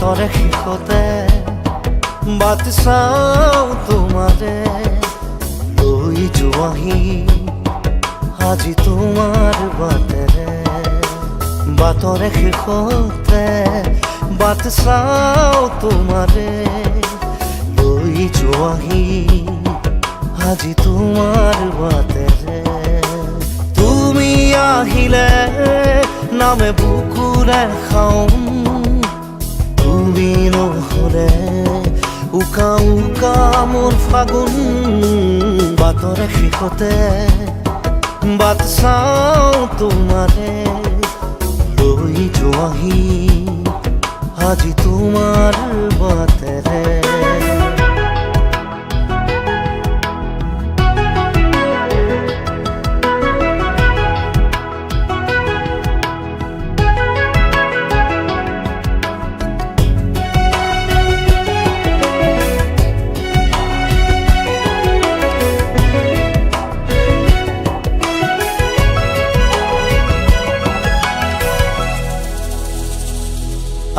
বাটৰে শেষতে বাট চাওঁ তোমাৰে লৈ যোৱাহি আজি তোমাৰ বাটেৰে বাটৰে শেষতে বাট চাওঁ তোমাৰে লৈ যোৱাহি আজি তোমাৰ বাটেৰে তুমি আহিলে নামে বুকুৰে খাওঁ তুমি নহ'লে উকা উকা মোৰ ফাগুন বাটৰে শেষতে বাট চাওঁ তোমাৰে লৈ যোৱাহি আজি তোমাৰ বাটেৰে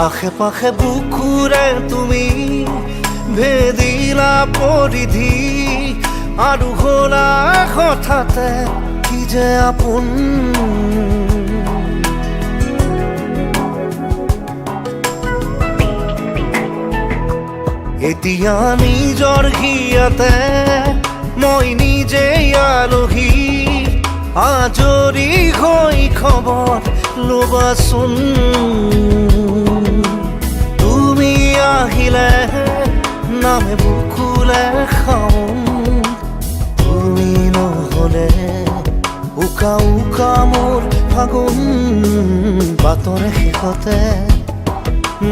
আশে পাশে বুকুৰে তুমি ভেদিলা পৰিধি আৰু হ'লা হঠাতে কি যে আপোন এতিয়া নিজৰ হিয়াতে মই নিজে আলহী আজৰি হৈ খবৰ ল'বাচোন আহিলে নামে বুকুলে খাওঁ তুমি নহ'লে উকা উকা মোৰ ফাগুন বাটৰে শেষতে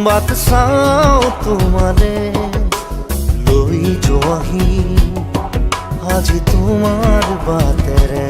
বাট চাওঁ তোমাৰে লৈ যোৱাহি আজি তোমাৰ বাটেৰে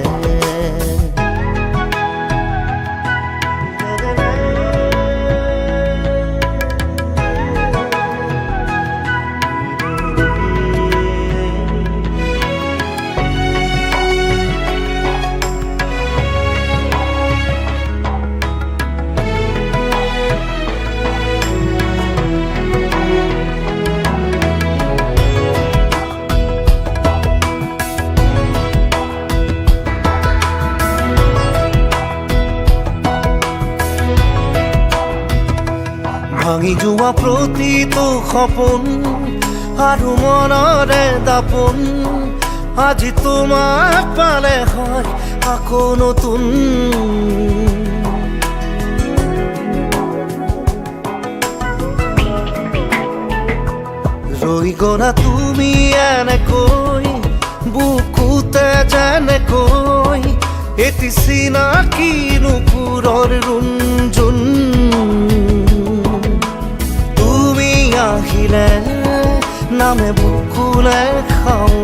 ভাঙি যোৱা প্ৰতিটো সপোন আৰু মনৰে দাপোন আজি তোমাক পালে হয় আকৌ নতুন ৰৈ গ'লা তুমি এনেকৈ বুকুতে যেনেকৈ এটি চিনাকি নুপুৰৰ ৰুণজুন আহিলে নামে বুকুলে খাওঁ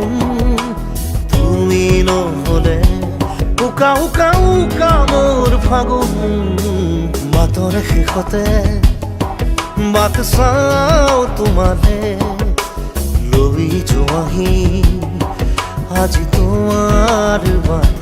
তুমি নহ'লে উকা উকা উকা মোৰ ফাগুন বাটৰে শেষতে বাট চাওঁ তোমাৰে লৈ যোৱাহি আজি তোমাৰ বাট